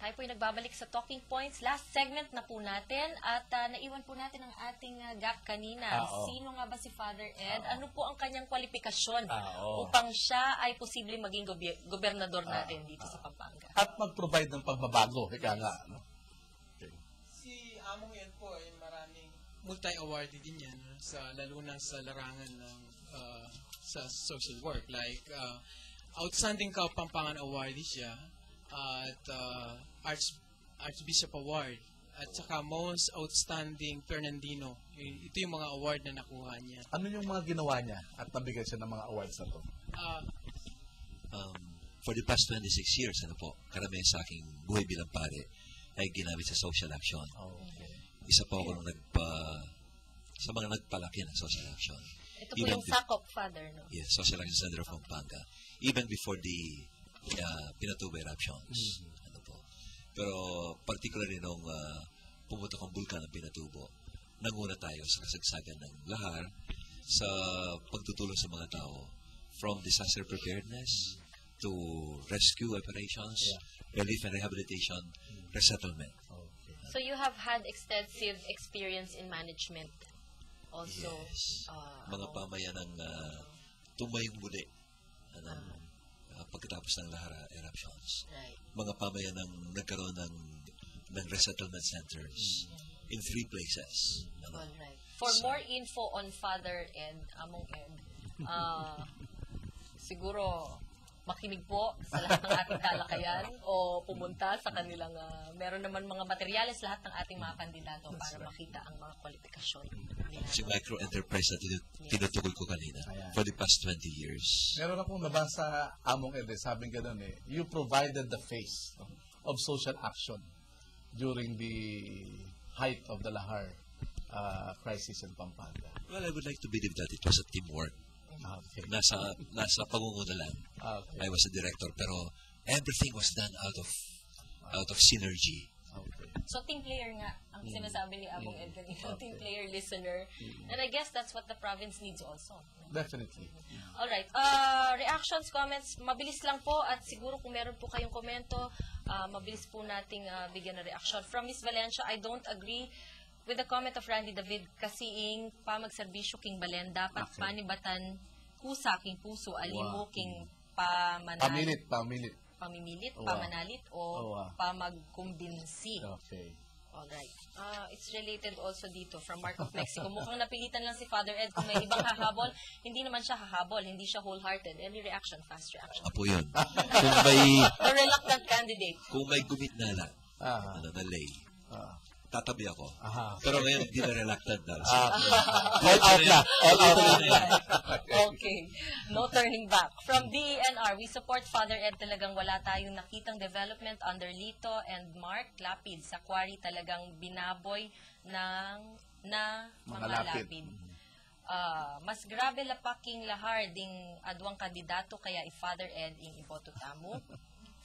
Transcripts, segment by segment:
Tayo po yung nagbabalik sa Talking Points. Last segment na po natin at naiwan po natin ang ating gap kanina. Sino nga ba si Father Ed? Ano po ang kanyang kwalifikasyon upang siya ay posibleng maging gobernador natin dito sa Pampanga? At mag-provide ng pagbabago. Ika nga. No? Okay. Si Among Ed po ay maraming multi-awarded din yan, lalo na sa larangan ng sa social work. Like, Outstanding Kapampangan Awardee siya at Archbishop Award at saka Most Outstanding Fernandino. Ito yung mga award na nakuha niya. Ano yung mga ginawa niya at nabigay siya ng mga awards na to? For the past 26 years, karamihan sa aking buhay bilang pare ay ginamit sa social action. Isa po ako sa mga nagpalaki ng social action. Ito po yung SACOP, Father, no? Yes, Social Action Center of Pampanga. Even before the Pinatubo eruptions. Pero particularly nung pumutok ang bulkan ng Pinatubo, nanguna tayo sa kasagsagan ng lahar sa pagtutulong sa mga tao from disaster preparedness to rescue operations, relief and rehabilitation, resettlement. So you have had extensive experience in management also. Yes. Mga pamayan ng tumayong muli pagkatapos ng lahar eruptions. Right. Mga pamayan ng nagkaroon ng resettlement centers in 3 places. Alright. For more info on Father Ed, Among Ed, siguro makinig po sa lahat ng ating talakayan o pumunta sa kanilang, meron naman mga materyales lahat ng ating mga kandidato para makita ang mga kwalifikasyon. Si micro-enterprise na tinutukol ko kanina for the past 20 years. Meron akong nabasa, Among Ed, sabing gano'n you provided the face of social action during the height of the lahar crisis in Pampanga. Well, I would like to believe that it was a teamwork. Nasa pangunguna lang. I was a director, pero everything was done out of synergy. So team player nga ang sinasabi ni Among Ed kanina, team player, listener. And I guess that's what the province needs also. Definitely. Alright, reactions, comments, mabilis lang po at siguro kung meron po kayong komento, mabilis po nating bigyan ng reaction. From Miss Valencia, I don't agree with the comment of Randy David kasiing pamagserbisyo king balen dapat panibatan kusa king puso alimo king pamanalit pamimilit pamanalit o pamagkumbinsi. Alright. It's related also dito from Mark of Mexico. Mukhang napilitan lang si Father Ed kung may ibang hahabol. Hindi naman siya hahabol. Hindi siya wholehearted. Any reaction, fast reaction. Apo yun. Kung may the reluctant candidate. Kung may gumit na lang na lay, tatabi ako. Pero ngayon, hindi na reluctant na. All out na. Okay. No turning back. From DENR, we support Father Ed. Talagang wala tayong nakitang development under Lito and Mark Lapid. Sa quarry talagang binaboy ng mga lapid. Mas grabe lapaking lahar ding adwang kandidato kaya Father Ed ing iboto tamo.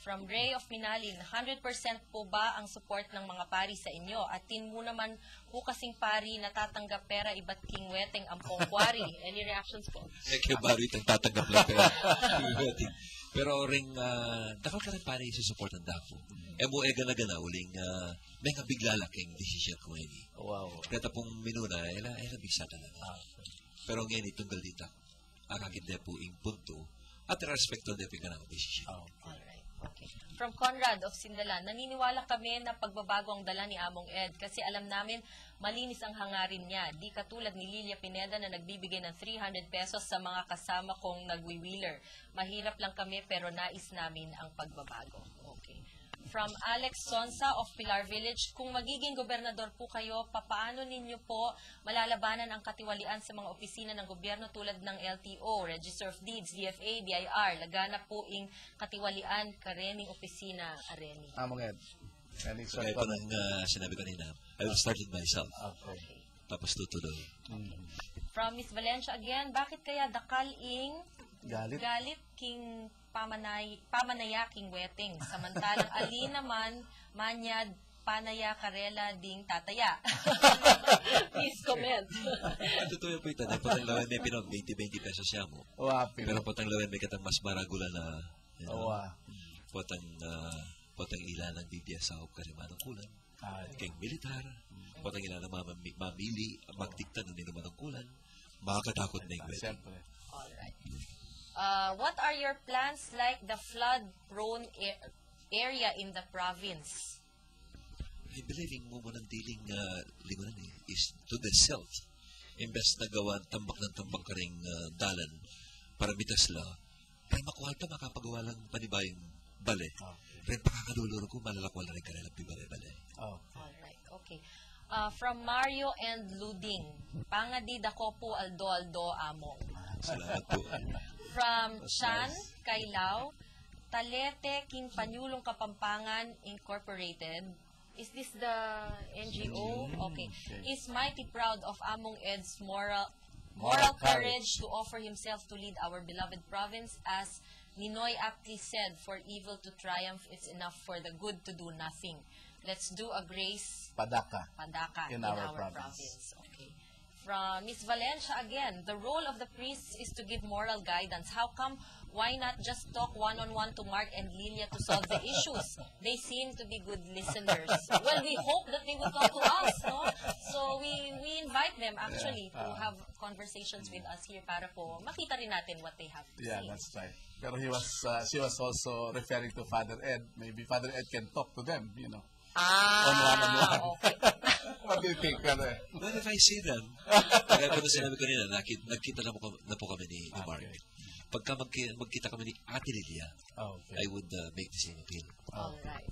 From Ray of Minalin, 100% po ba ang support ng mga pari sa inyo? At tin mo naman po kasing pari natatanggap pera iba't king weteng ampong kwari. Any reactions po? Bari itang tatanggap lang pera. Pero ring, dakal ka rin pari isi-support ang dako. Mo gana-gana uling may kabigla laking decision ko ini. Wow. Kaya pong minuna, bisa talaga. Pero ngayon itunggal dito, akakit na po ing punto at respekto na pinga ng decision. Alright. Okay. From Conrad of Sindalan, naniniwala kami na pagbabago ang dala ni Among Ed kasi alam namin malinis ang hangarin niya. Di katulad ni Lilia Pineda na nagbibigay ng 300 pesos sa mga kasama kong nagwi-wheeler. Mahirap lang kami pero nais namin ang pagbabago. Okay. From Alex Sonsa of Pilar Village, kung magiging gobernador po kayo, papaano ninyo po malalabanan ang katiwalian sa mga opisina ng gobyerno tulad ng LTO, Register of Deeds, DFA, BIR, laganap po ing katiwalian karening opisina, areni. Among Ed. Kaya ko nang sinabi kanina, I will start it myself. Okay. Tapos tutuloy. From Miss Valencia again, bakit kaya dakal ing galit king pamanayaking weteng. Samantalang ali naman manyad panaya karela ding tataya. Please comment. Totoo po ito. Potang lawan may pinag 20 pesos siya mo. Pero potang lawan may katang mas maragula na potang Potang ilan ang bibiyasahop karimanang kulan. Keng militar. Potang ilan ang mamili, magdikta ng ninumanang kulan. Makakatakot na yung wedding. Siyempre. Alright. What are your plans like the flood-prone area in the province? I believe mo mo ng diling lingunan is to the south. Imbes na gawa tambak ng tambak ka ring dalan para mitas la, ay makuha ka makapagawa lang panibayang bale. Rin pakakaduluro ko, malalakwal na rin ka rin bale-bale. Alright, okay. From Mario and Luding, Pangadi Dakopo Aldo Among. Salamat po. From Chan Kailao, Talete King Panyulong Kapampangan Incorporated. Is this the NGO? Okay. Is mighty proud of Among Ed's moral courage to offer himself to lead our beloved province. As Ninoy aptly said, for evil to triumph, it's enough for the good to do nothing. Let's do a grace Padaka. in our province. Okay. From Miss Valencia again, the role of the priests is to give moral guidance. How come? Why not just talk one-on-one to Mark and Lilia to solve the issues? They seem to be good listeners. Well, we hope that they will talk to us, no? So we invite them actually to have conversations with us here para po makita rin natin what they have to Yeah, say. that's right. Pero she was also referring to Father Ed. Maybe Father Ed can talk to them, you know. On one-on-one. Okay. What do you think, Father? Well, if I see them, kaya po na sinabi ko nila, nagkita na po kami ni Mark. Pagka magkita kami ni Ate Lilia, I would make the same appeal. All right.